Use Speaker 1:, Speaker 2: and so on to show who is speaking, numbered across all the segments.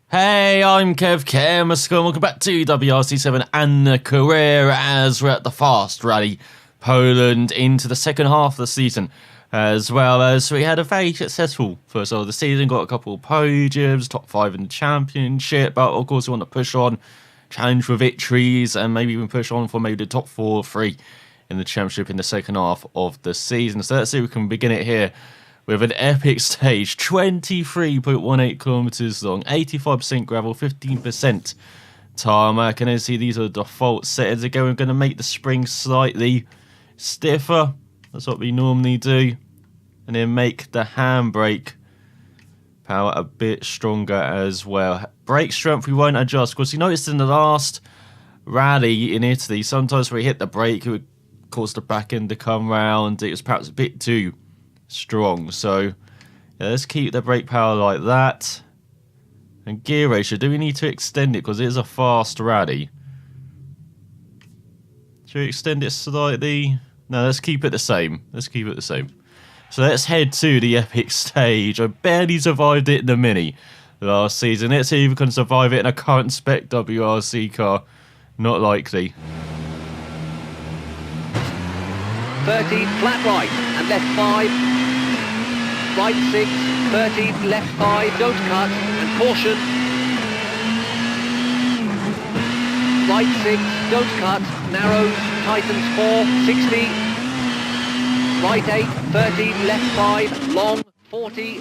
Speaker 1: Hey, I'm Kev Kermasker, and welcome back to WRC 7 and the career as we're at the Fast Rally Poland into the second half of the season. As well as we had a very successful first half of the season, got a couple of podiums, top 5 in the championship, but of course we want to push on, challenge for victories, and maybe even push on for maybe the top 4 or 3 in the championship in the second half of the season. So let's see if we can begin it here with an epic stage, 23.18 kilometers long, 85% gravel, 15% tarmac. And as you see, these are the default settings. Again, we're going to make the springs slightly stiffer. That's what we normally do. And then make the handbrake power a bit stronger as well. Brake strength we won't adjust, because you noticed in the last rally in Italy, sometimes when we hit the brake, it would cause the back end to come round. It was perhaps a bit too strong, so yeah, let's keep the brake power like that. And gear ratio, do we need to extend it because it is a fast rally? Should we extend it slightly? No, let's keep it the same. So let's head to the epic stage. I barely survived it in the Mini last season. Let's see if we can survive it in a current spec WRC car. Not likely.
Speaker 2: 30, flat right, and left 5, right 6, 30, left 5, don't cut, and caution. Right 6, don't cut, narrows, tightens 4, 60. Right 8, 30, left 5, long, 40.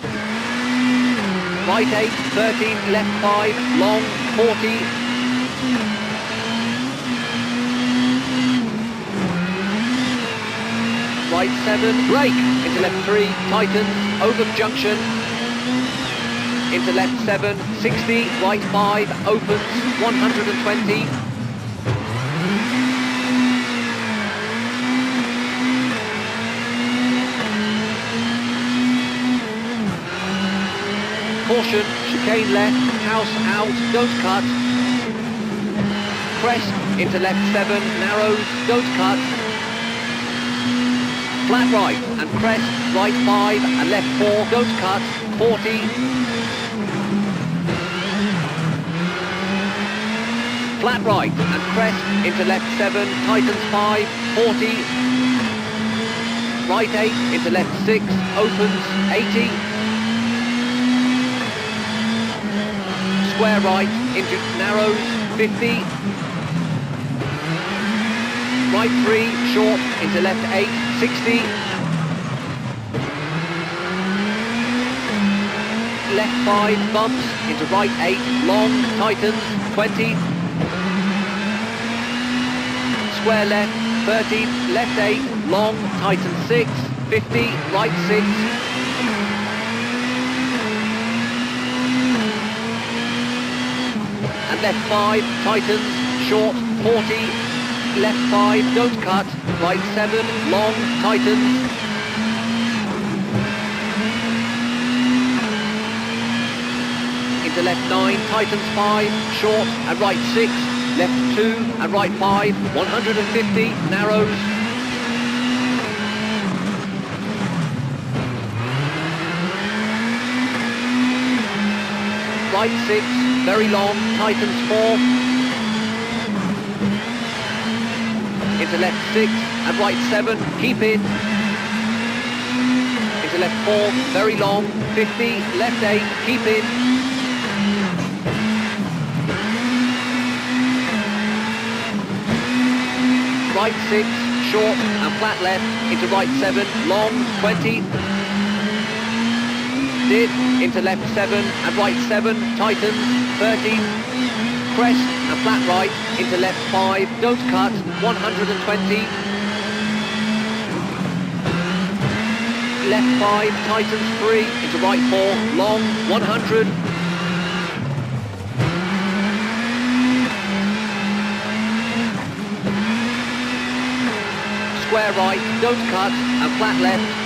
Speaker 2: Right 8, 30, left 5, long, 40. Right 7, brake, into left 3, tightens, over junction, into left 7, 60, right 5, opens, 120. Caution, chicane left, house out, don't cut. Crest, into left 7, narrows, don't cut. Flat right and crest, right 5 and left 4, don't cut, 40. Flat right and crest, into left 7, tightens 5, 40. Right 8, into left 6, opens, 80. Square right, into narrows, 50. Right 3, short, into left 8, 60. Left 5, bumps, into right 8, long, tightens, 20. Square left, 30, left 8, long, tightens 6, 50, right 6. And left 5, tightens, short, 40. Left 5, don't cut, right 7, long, tightens. Into left 9, tightens 5, short, and right 6, left 2, and right 5, 150, narrows. Right 6, very long, tightens 4. Into left 6 and right 7, keep in. Into left 4, very long, 50, left 8, keep in. Right 6, short and flat left, into right 7, long, 20. Did, into left 7 and right 7, tightens, 30. Crest and flat right, into left 5, don't cut, 120. Left 5, tightens 3, into right 4, long, 100. Square right, don't cut, and flat left.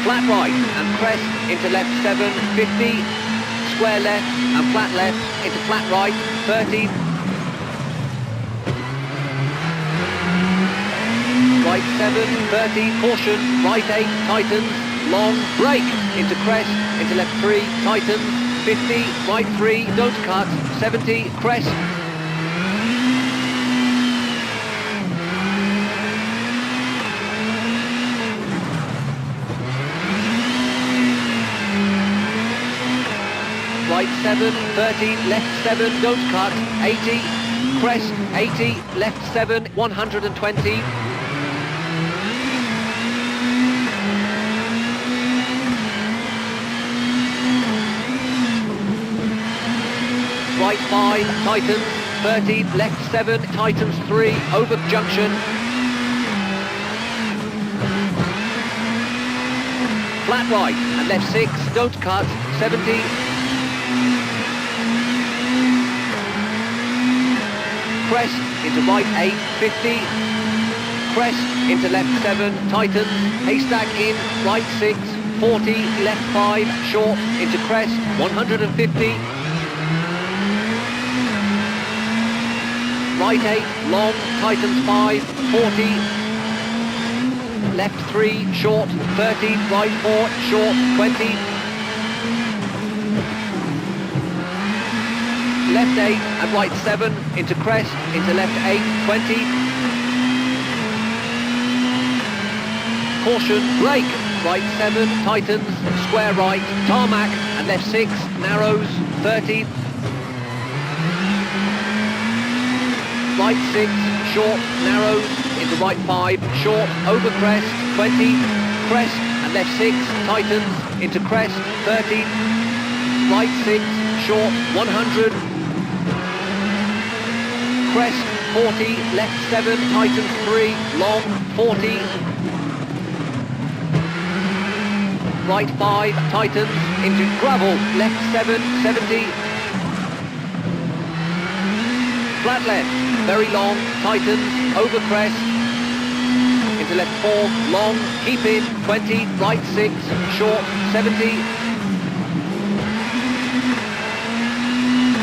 Speaker 2: Flat right and crest into left 7, 50. Square left and flat left into flat right, 30. Right 7, 30, caution, right 8, tightens. long, brake, into crest, into left 3, tightens, 50, right 3, don't cut, 70, crest. Right 7, 30, left 7, don't cut, 80, crest, 80, left 7, 120. Right 5, tightens, 30, left 7, tightens 3, over junction. Flat right, and left 6, don't cut, 70. Crest, into right 8, 50. Crest, into left 7, tightens, haystack in, right 6, 40, left 5, short, into crest, 150. Right 8, long, tightens 5, 40. Left 3, short, 30, right 4, short, 20. Left 8 and right 7, into crest, into left 8, 20. Caution, brake, right 7, tightens, square right, tarmac, and left 6, narrows, 30. Right 6, short, narrows, into right 5, short, over crest, 20. Crest, and left 6, tightens, into crest, 30. Right 6, short, 100. Crest, 40, left 7, tightens 3, long, 40. Right 5, tightens, into gravel, left 7, 70. Flat left, very long, tightens, over crest. Into left 4, long, keep in, 20, right 6, short, 70.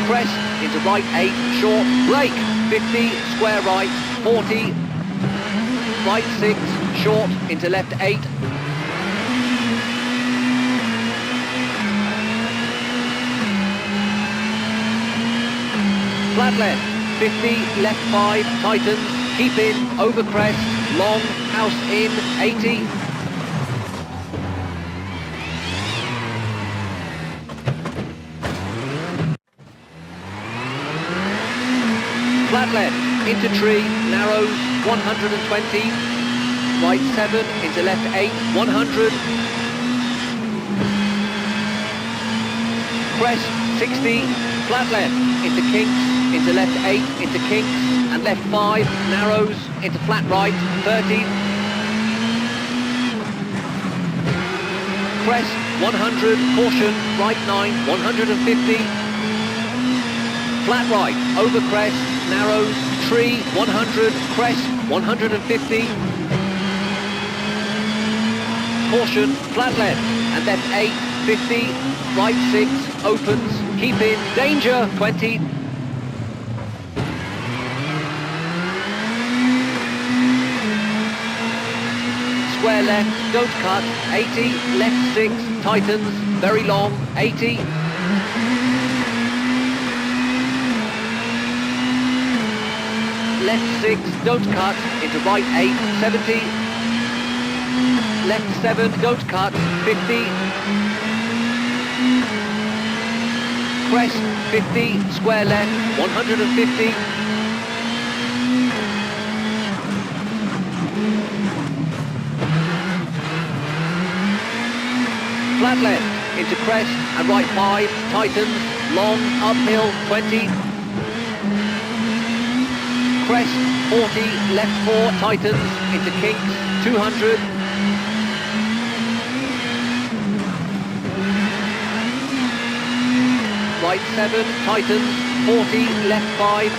Speaker 2: Crest, into right 8, short, brake, 50, square right, 40, right 6, short, into left 8. Flat left, 50, left 5, tightens, keep in, over crest, long, house in, 80. Flat left, into tree, narrows, 120. Right 7, into left 8, 100. Crest, 60. Flat left, into kinks, into left 8, into kinks, and left 5, narrows, into flat right, 30. Crest, 100, caution, right 9, 150. Flat right, over crest, narrows, tree, 100, crest, 150. Caution, flat left, and left 8, 50, right 6, opens, keep in, danger, 20. Square left, don't cut, 80, left 6, tightens, very long, 80. Left 6, don't cut, into right 8, 70. Left 7, don't cut, 50. Crest, 50, square left, 150. Flat left, into crest, and right 5, tightens, long, uphill, 20. Crest, 40, left 4, tightens, into kinks, 200. Right 7, tightens, 40, left 5.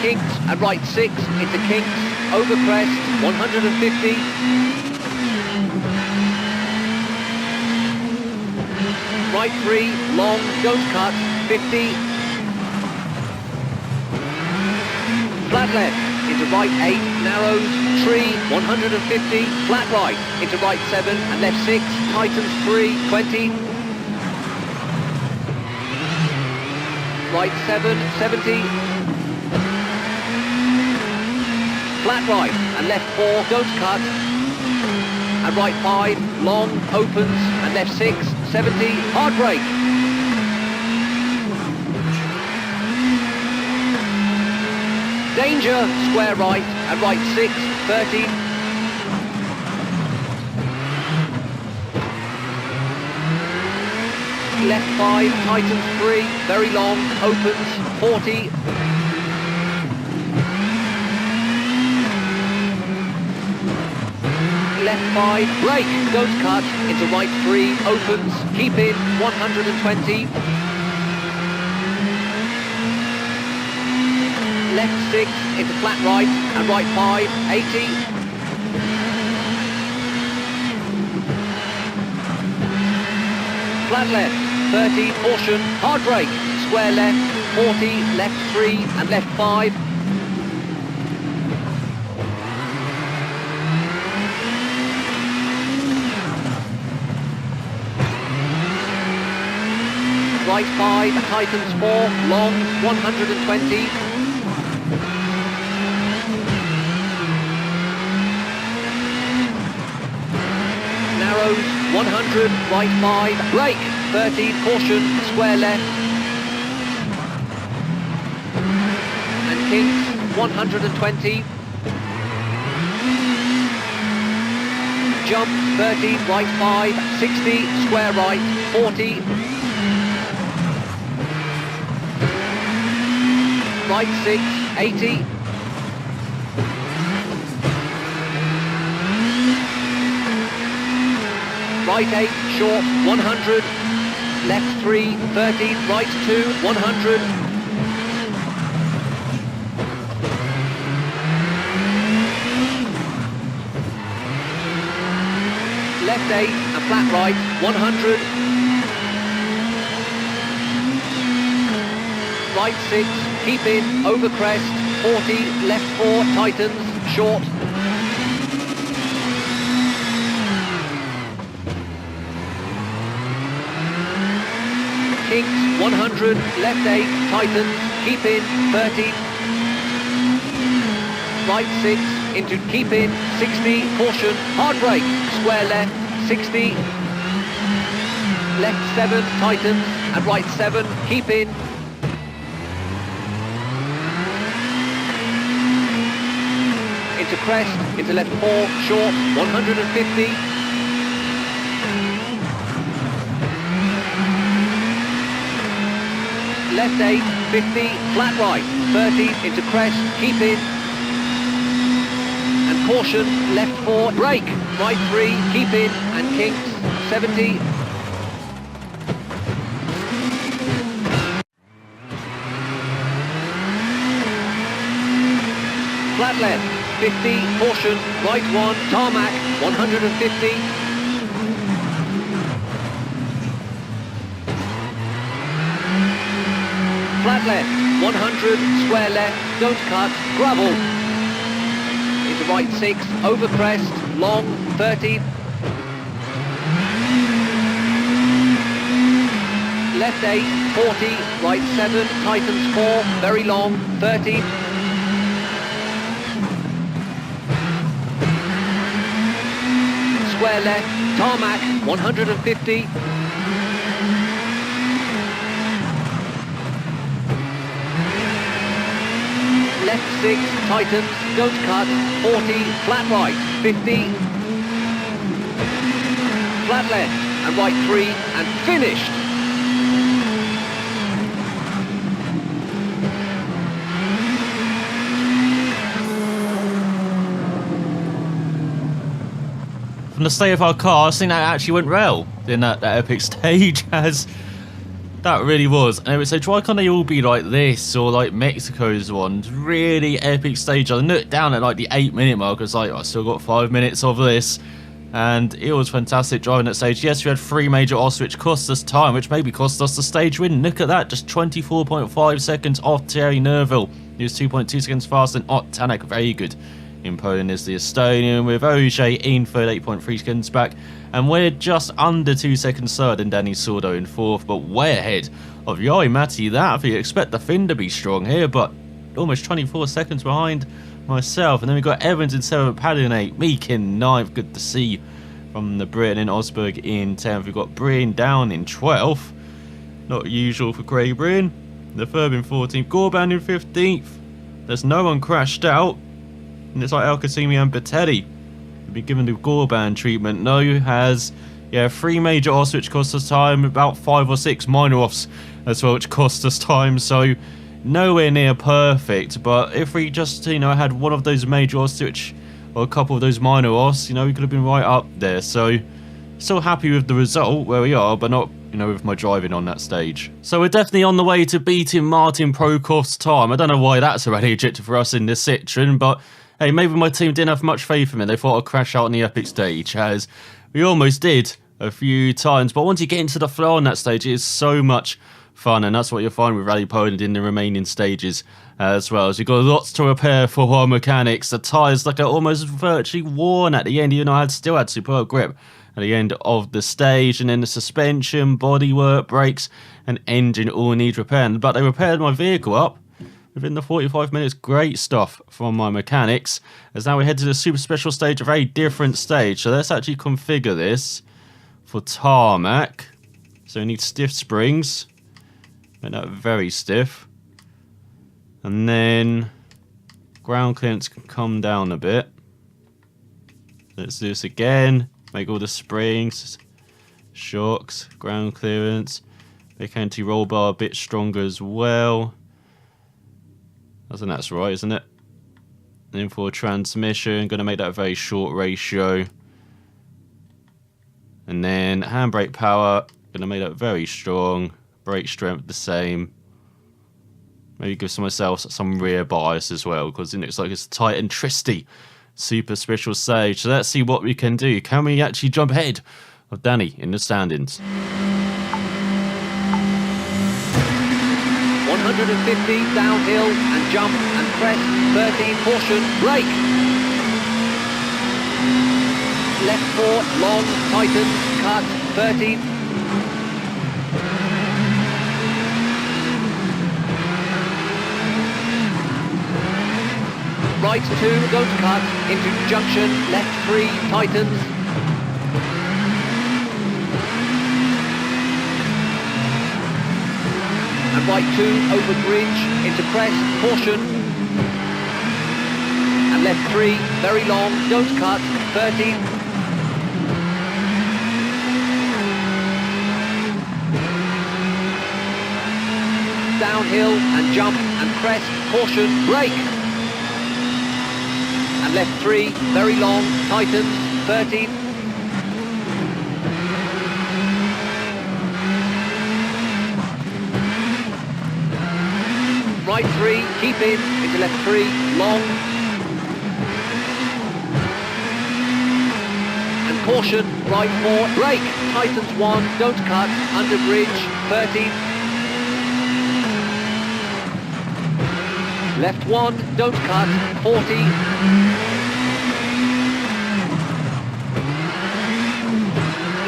Speaker 2: Kinks, and right 6, into kinks, over crest, 150. Right 3, long, don't cut, 50. Flat left, into into right 8, narrows, tree, 150, flat right, into right 7, and left 6, tightens 3, 20, right 7, 70, flat right, and left 4, don't cut, and right 5, long, opens, and left 6, 70, hard brake. Danger, square right, and right 6, 30. Left 5, tightens 3, very long, opens, 40. Left 5, brake, don't cut, into right 3, opens, keep in, 120. Left 6, into flat right, and right 5, 80. Flat left, 30, caution, hard brake, square left, 40, left 3, and left 5. Right 5, tightens 4, long, 120. Narrows, 100, right 5, brake, 30, caution, square left. And kinks, 120. Jump, 30, right 5, 60, square right, 40. Right 6, 80. Right 8, short, 100. Left 3, 30. Right 2, 100. Left 8, and flat right, 100. Right 6, keep in, over crest, 40, left 4, tightens, short. Kinks, 100, left 8, tightens, keep in, 30. Right 6, into keep in, 60, caution, hard brake, square left, 60. Left 7, tightens, and right 7, keep in. Into crest, into left 4, short, 150. Left 8, 50, flat right, 30, into crest, keep in. And caution, left 4, brake, right 3, keep in, and kinks, 70. Flat left, 50, caution, right 1, tarmac, 150. Flat left, 100, square left, don't cut, gravel. Into right 6, over crest, long, 30. Left 8, 40, right 7, tightens 4, very long, 30. Square left, tarmac, 150. Left 6, tightens, don't cut, 40, flat right, 50. Flat left, and right 3, and finished.
Speaker 1: From the state of our car, I think that actually went well in that epic stage, as that really was. And I would say, why can't they all be like this, or like Mexico's one? Really epic stage. I looked down at like the 8-minute mark. I was like, I still got 5 minutes of this, and it was fantastic driving that stage. Yes, we had 3 major offs, which cost us time, which maybe cost us the stage win. Look at that, just 24.5 seconds off Thierry Neuville, He was 2.2 seconds faster than Tanak, very good. In Poland is the Estonian, with Ogier in third, 8.3 seconds back. And we're just under 2 seconds third, and Danny Sordo in fourth, but way ahead of Jari-Matti Latvi. You expect the Finn to be strong here, but almost 24 seconds behind myself. And then we've got Evans in 7th, Paddy in 8th, Meek in 9th. Good to see from the Brit, and Osberg in 10th. We've got Breen down in 12th. Not usual for Craig Breen. The Ferb in 14th, Gorban in 15th. There's no one crashed out. And it's like El Kasimi and Bettetti have been given the Gorban treatment. No has, 3 major offs which cost us time, about 5 or 6 minor offs as well which cost us time. So nowhere near perfect, but if we just, had one of those major offs which, or a couple of those minor offs, we could have been right up there. So still happy with the result where we are, but not, with my driving on that stage. So we're definitely on the way to beating Martin Prokoff's time. I don't know why that's already ejected for us in this Citroen, but hey, maybe my team didn't have much faith in me. They thought I'd crash out on the epic stage, as we almost did a few times. But once you get into the flow on that stage, it is so much fun, and that's what you'll find with Rally Poland in the remaining stages as well. As we've got lots to repair for our mechanics. The tyres are almost virtually worn at the end, even though I still had superb grip at the end of the stage. And then the suspension, bodywork, brakes and engine all need repairing. But they repaired my vehicle up within the 45 minutes. Great stuff from my mechanics. As now we head to the super special stage, a very different stage. So let's actually configure this for tarmac. So we need stiff springs. Make that very stiff. And then ground clearance can come down a bit. Let's do this again. Make all the springs, shocks, ground clearance. Make anti-roll bar a bit stronger as well. I think that's right, isn't it? And then for transmission, going to make that a very short ratio. And then handbrake power, going to make that very strong. Brake strength the same. Maybe give myself some rear bias as well, because it looks like it's a tight and twisty super special stage. So let's see what we can do. Can we actually jump ahead of Danny in the standings?
Speaker 2: 150 downhill and jump and crest, 13 caution, brake. Left 4 long, tighten, cut, 13. Right 2, don't cut, into junction, left 3, tightens. And right 2, over bridge, into crest, caution. And left 3, very long, don't cut, 30. Downhill and jump and crest, caution, brake. And left 3, very long, tightens, 30. Right 3, keep in, into left 3, long. And caution, right 4, brake, tightens 1, don't cut, under bridge, 30. Left 1, don't cut, 40.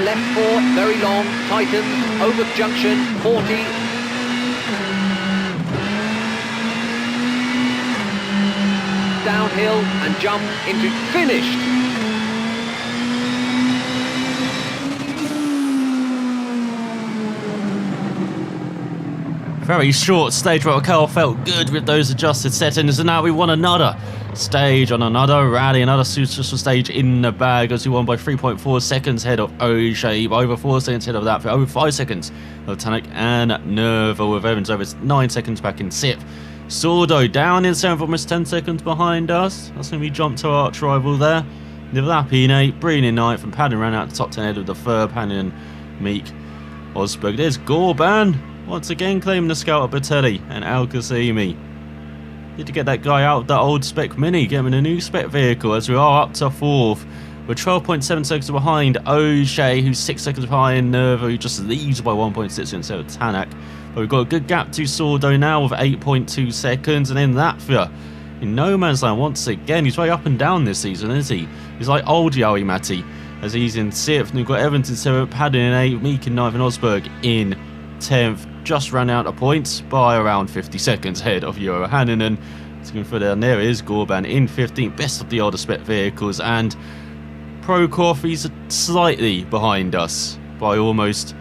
Speaker 2: Left 4, very long, tightens, over junction, 40. Downhill and jump into finished.
Speaker 1: Very short stage, but Cal felt good with those adjusted settings, and now we won another stage on another rally, another successful stage in the bag, as we won by 3.4 seconds ahead of Ogier, by over 4 seconds ahead of that, for over 5 seconds of Tanak and Nerva, with Evans over 9 seconds back in 6th. Sordo down in 7th, almost 10 seconds behind us. That's when we jumped to our arch rival there. Nivlapi in 8th, Breen in 9th, and Padden ran out the top 10 ahead of the third, Padden and Meek Osberg. There's Gorban, once again claiming the scout of Bettetti and Al Kasimi. Need to get that guy out of that old spec Mini, get him in a new spec vehicle, as we are up to 4th. We're 12.7 seconds behind Ogier, who's 6 seconds behind Nerva, who just leads by 1.6 instead of Tanak. But we've got a good gap to Sordo now with 8.2 seconds, and then Latvia in no man's land once again. He's very up and down this season, isn't he? He's like old Jari Matti, as he's in 6th, and we've got Evans in 7th, Paddon in 8th, Meek in 9th, and Osberg in 10th. Just ran out of points by around 50 seconds ahead of Euro Hanninen. Looking further down, there is Gorban in 15th, best of the older spec vehicles, and Prokop, he's slightly behind us by almost,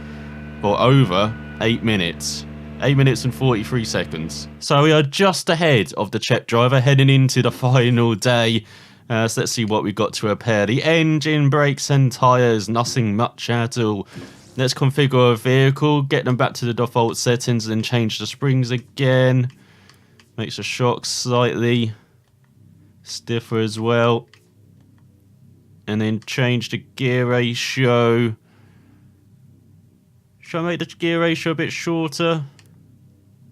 Speaker 1: or over, 8 minutes. 8 minutes and 43 seconds. So we are just ahead of the Czech driver heading into the final day. So let's see what we've got to repair. The engine, brakes and tyres, nothing much at all. Let's configure a vehicle, get them back to the default settings, and then change the springs again. Makes the shocks slightly stiffer as well. And then change the gear ratio. Should I make the gear ratio a bit shorter?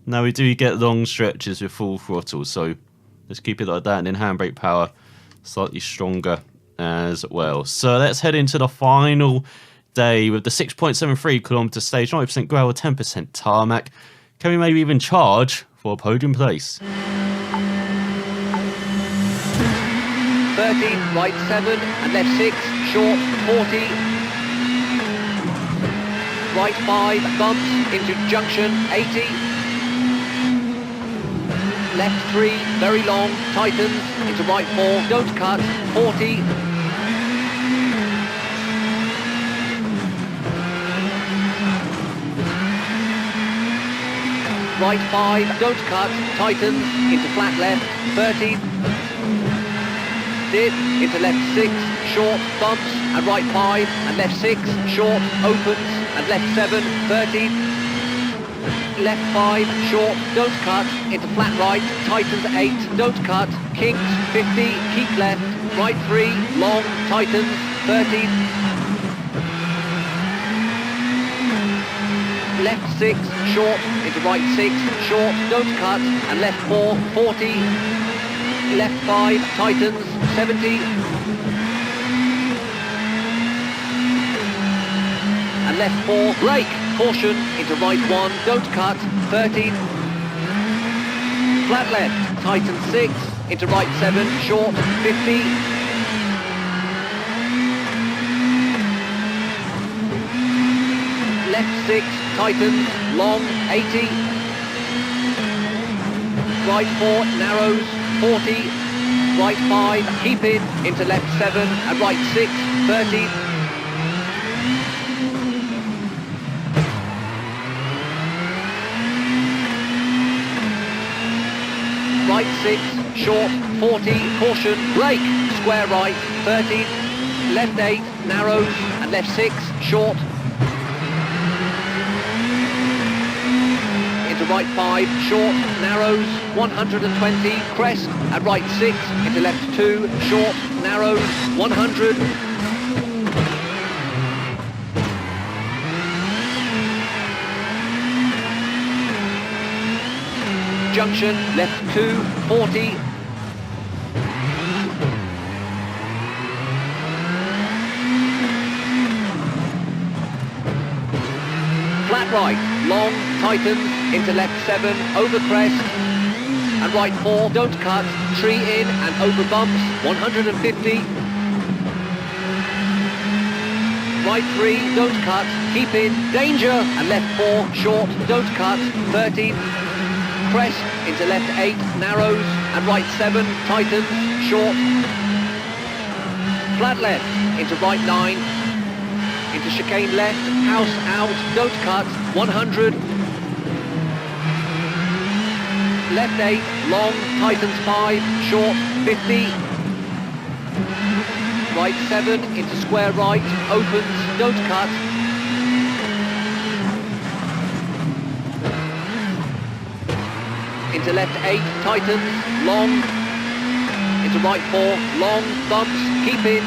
Speaker 1: Now we do get long stretches with full throttle, so let's keep it like that. And then handbrake power slightly stronger as well. So let's head into the final day with the 6.73 kilometre stage, 90% gravel, 10% tarmac. Can we maybe even charge for a podium place?
Speaker 2: 13, right 7 and left 6, short 40. Right 5, bumps into junction 80. Left 3, very long, tightens into right 4, don't cut, 40. Right 5, don't cut, tightens into flat left, 30. Dip into left 6, short, bumps, and right 5, and left 6, short, opens, and left 7, 30. Left 5, short, don't cut, into flat right, tightens 8, don't cut, kinks 50, keep left, right 3, long, tightens 30. Left 6, short, into right 6, short, don't cut, and left 4, 40. Left 5, tightens, 70. And left 4, brake, caution, into right 1, don't cut, 30. Flat left, tightens 6, into right 7, short, 50. Left 6, tightens, long, 80. Right 4, narrows, 40. Right 5, keep in, into left 7, and right 6, 30. Right 6, short, 40, caution, brake, square right, 30. Left 8, narrows, and left 6, short. Right 5, short, narrows, 120, crest, and right 6, into left 2, short, narrows, 100. Junction, left 2, 40. Flat right, long, tightens, into left 7, over crest, and right 4, don't cut, tree in and over bumps, 150. Right 3, don't cut, keep in, danger, and left 4, short, don't cut, 30. Crest, into left 8, narrows, and right 7, tightens, short. Flat left, into right 9, into chicane left, house out, don't cut, 100. Left 8, long, tightens 5, short, 50. Right 7, into square right, opens, don't cut. Into left 8, tightens, long. Into right 4, long, bumps, keep in.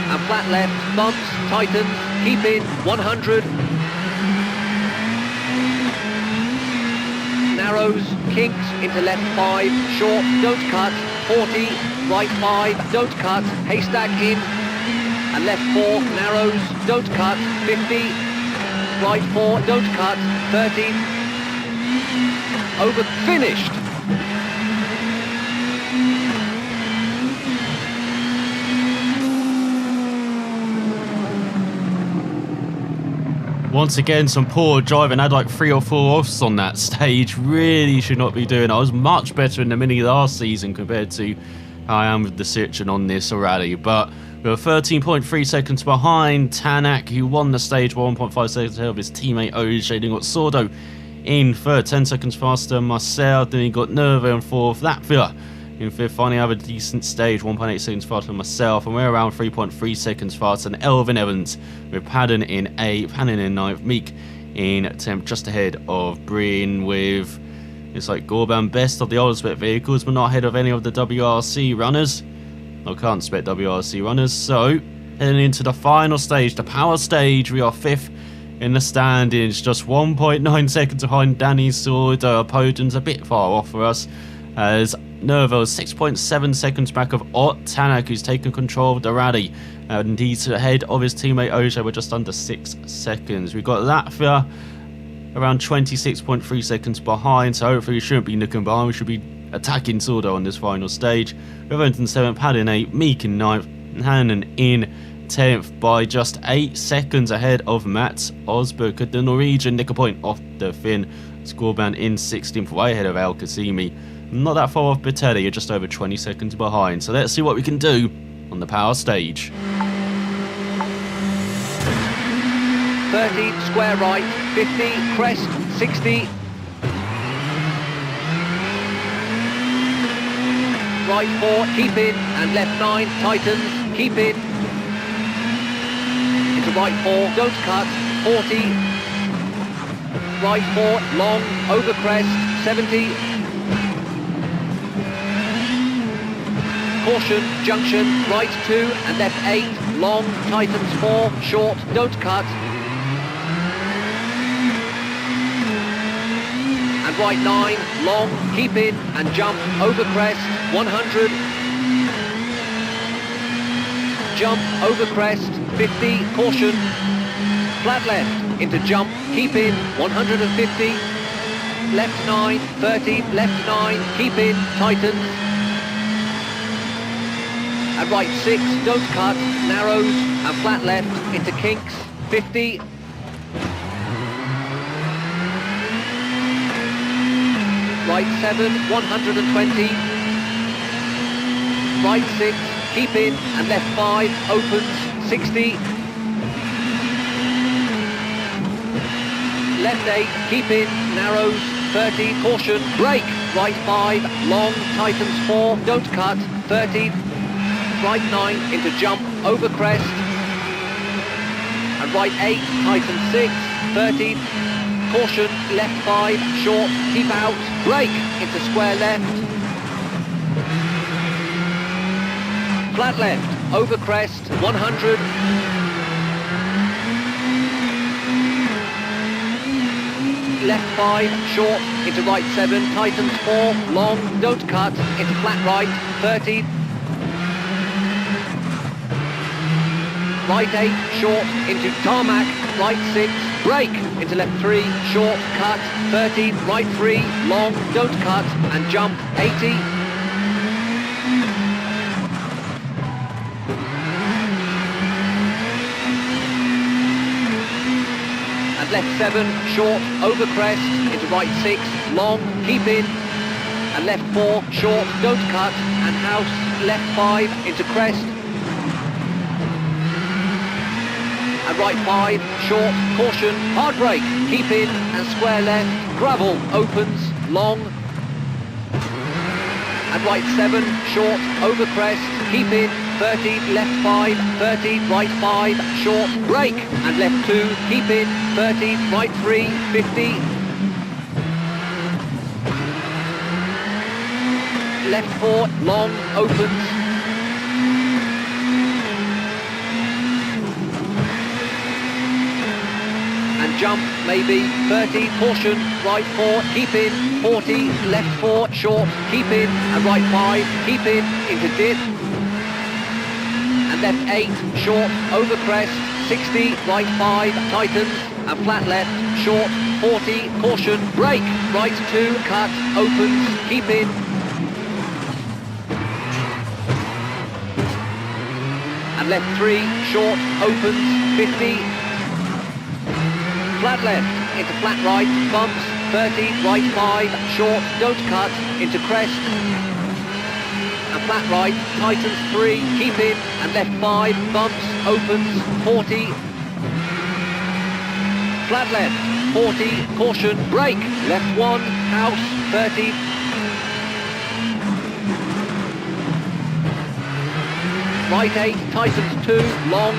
Speaker 2: And flat left, bumps, tightens, keep in, 100. Narrows, kinks, into left 5, short, don't cut, 40, right 5, don't cut, haystack in, and left 4, narrows, don't cut, 50. right 4, don't cut, 30, over, finished.
Speaker 1: Once again, some poor driving. I had like 3 or 4 offs on that stage. Really should not be doing. I was much better in the Mini last season compared to how I am with the Citroen on this rally. But we were 13.3 seconds behind Tanak, who won the stage 1.5 seconds ahead of his teammate Oje. Then got Sordo in third, 10 seconds faster than myself. Then he got Nervo in fourth. Latvia in fifth. Finally have a decent stage, 1.8 seconds faster than myself, and we're around 3.3 seconds faster than Elvin Evans, with Padden in 8th, Hannon in 9th, Meek in 10th, just ahead of Breen, with it's like Gorban best of the old spec vehicles, but not ahead of any of the WRC runners. I can't spec WRC runners. So heading into the final stage, the power stage, we are 5th in the standings, just 1.9 seconds behind Danny Sordo. Poden's a bit far off for us, as Nervo is 6.7 seconds back of Ott Tanak, who's taken control of the rally, and he's ahead of his teammate Oje. We're just under 6 seconds. We've got Latvia around 26.3 seconds behind, so hopefully we shouldn't be looking behind. We should be attacking Sordo on this final stage. Revent in 7th, Padden 8th, Meek in 9th, and Hannon in 10th by just 8 seconds ahead of Mats Osberg. The Norwegian nick a point off the Finn. Scoreband in 16th, way ahead of Al Qasimi. Not that far off Bitelli, you're just over 20 seconds behind. So let's see what we can do on the power stage.
Speaker 2: 30, square right, 50, crest, 60. Right 4, keep in, and left 9, tightens, keep in. Into right 4, don't cut, 40. Right 4, long, over crest, 70. Caution, junction, right 2 and left 8, long, tightens 4, short, don't cut. And right 9, long, keep in and jump, over crest, 100. Jump, over crest, 50, caution. Flat left, into jump, keep in, 150. Left 9, 30, left 9, keep in, tightens. And right 6, don't cut, narrows, and flat left into kinks, 50. Right 7, 120. Right 6, keep in, and left 5, opens, 60. Left 8, keep in, narrows, 30, caution, brake. Right 5, long, tightens 4, don't cut, 30. Right 9 into jump, over crest. And right 8, tighten 6, 30. Caution, left 5, short, keep out. Brake into square left. Flat left, over crest, 100. Left 5, short, into right 7, tightens 4, long, don't cut, into flat right, 30. Right 8, short, into tarmac, right 6, brake, into left 3, short, cut, 30, right 3, long, don't cut, and jump, 80. And left 7, short, over crest, into right 6, long, keep in, and left 4, short, don't cut, and house, left 5, into crest, and right 5, short, caution, hard brake, keep in, and square left, gravel, opens, long, and right 7, short, over crest, keep in, 30, left 5, 30, right 5, short, brake, and left 2, keep in, 30, right 3, 50, left 4, long, opens, jump, maybe, 30, caution, right 4, keep in, 40, left 4, short, keep in, and right 5, keep in, into dip, and left 8, short, over crest, 60, right 5, tightens, and flat left, short, 40, caution, brake, right 2, cut, opens, keep in. And left 3, short, opens, 50. Flat left, into flat right, bumps, 30, right 5, short, don't cut, into crest. And flat right, tightens 3, keep in, and left 5, bumps, opens, 40. Flat left, 40, caution, brake, left 1, house, 30. Right 8, tightens 2, long.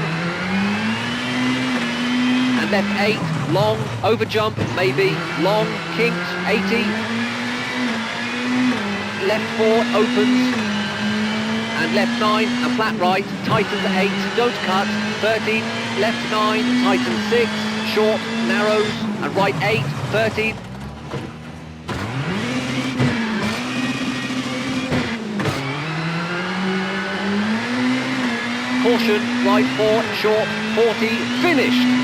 Speaker 2: And left 8, long, over jump, maybe, long, kinks, 80. Left 4, opens. And left 9, and flat right, tightens 8, don't cut, 30. Left 9, tightens 6, short, narrows, and right 8, 30. Caution, right 4, short, 40, finished.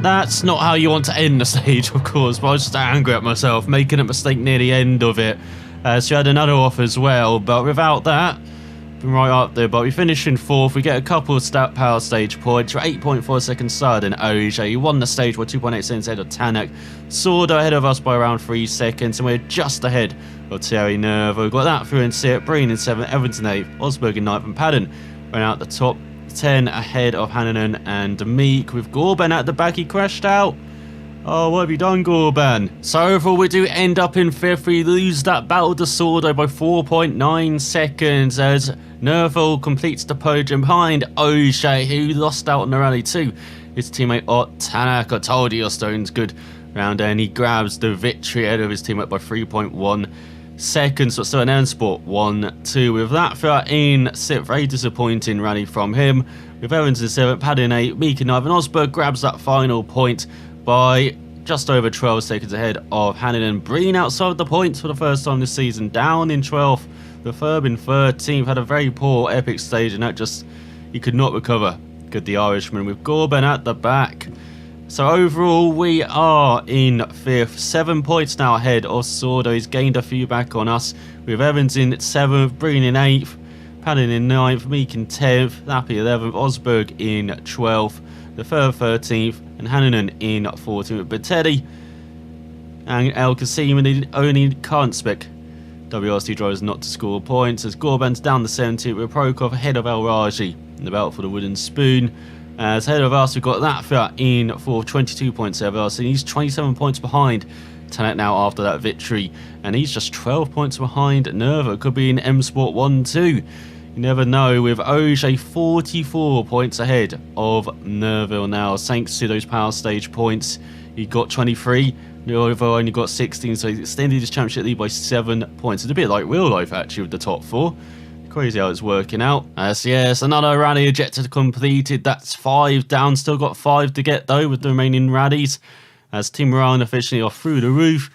Speaker 1: That's not how you want to end the stage, of course, but I was just angry at myself, making a mistake near the end of it. So we had another off as well, but without that, been right up there. But we finished in 4th, we get a couple of power stage points. We're 8.4 seconds slower than OJ. He won the stage, we're 2.8 seconds ahead of Tanak. Sordo ahead of us by around 3 seconds, and we're just ahead of Thierry Nerva. We've got that through in 6th, Breen in 7th, Evans in 8th, Osberg in 9th, and Padden went out the top 10 ahead of Hannanen and Meek. With Gorban at the back, he crashed out. Oh, what have you done, Gorban? So overall, we do end up in 5th. We lose that battle to Sordo by 4.9 seconds as Nerval completes the podium behind O'Shea, who lost out on the rally too. His teammate Tanak, I told you, Stone's good round there, and he grabs the victory ahead of his teammate by 3.1 seconds, but still an N Sport 1-2. With that throughout in 6th, very disappointing rally from him. With Evans in 7th, Paddy in 8th, Meek in 9th, and Osberg grabs that final point by just over 12 seconds ahead of Hannanen. Breen outside the points for the first time this season, down in 12th. The Ferb in 13th had a very poor epic stage, and that just, he could not recover. Good, the Irishman, with Gorban at the back. So overall, we are in 5th, 7 points now ahead of Sordo. He's gained a few back on us, with Evans in 7th, Breen in 8th, Padden in 9th, Meek in 10th, Lappy 11th, Osberg in 12th, the Ferb 13th, and Hannanen in 14th. But Teddy and El Qasim and the only current spec WRC drivers not to score points, as Gorban's down the 17th, with Prokop ahead of El Raji in the battle for the wooden spoon. As ahead of us, we've got that throughout in 4th, 22 points ahead of us, and he's 27 points behind Tanak now after that victory, and he's just 12 points behind Nerva. Could be an M Sport 1-2. You never know, with Ogier 44 points ahead of Nerville now, thanks to those power stage points. He got 23, Nerville only got 16, so he extended his championship lead by 7 points. It's a bit like real life actually with the top 4. Crazy how it's working out. Yes, another rally ejected completed. That's 5 down. Still got 5 to get though with the remaining rallies. As Team Morale officially off through the roof.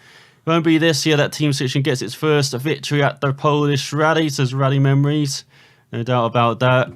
Speaker 1: It won't be this year that Team Section gets its first victory at the Polish rally, says Rally Memories. No doubt about that.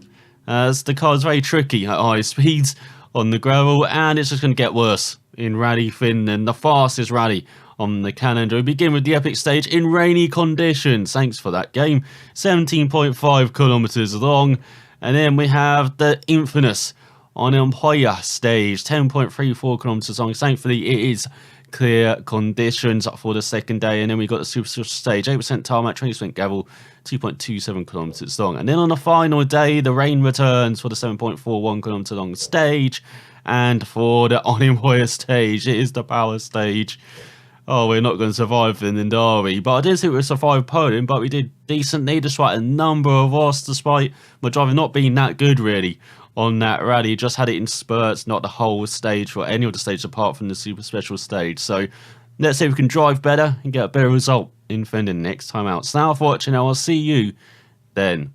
Speaker 1: As the car is very tricky at high speeds on the gravel, and it's just going to get worse in Rally Finland, the fastest rally on the calendar. We begin with the epic stage in rainy conditions. Thanks for that game. 17.5 kilometers long. And then we have the infamous on Empoya stage, 10.34 kilometers long. Thankfully, it is clear conditions for the second day. And then we got the super stage, 8% tarmac, 20% gravel, 2.27 kilometers long. And then on the final day, the rain returns for the 7.41 kilometer long stage. And for the on Empoya stage, it is the power stage. Oh, we're not going to survive Finland, are we? But I did think we would survive Poland, but we did decently despite a number of loss, despite my driving not being that good, really, on that rally. Just had it in spurts, not the whole stage or any of the stages apart from the super special stage. So let's see if we can drive better and get a better result in Finland next time out. So now for watching, I'll see you then.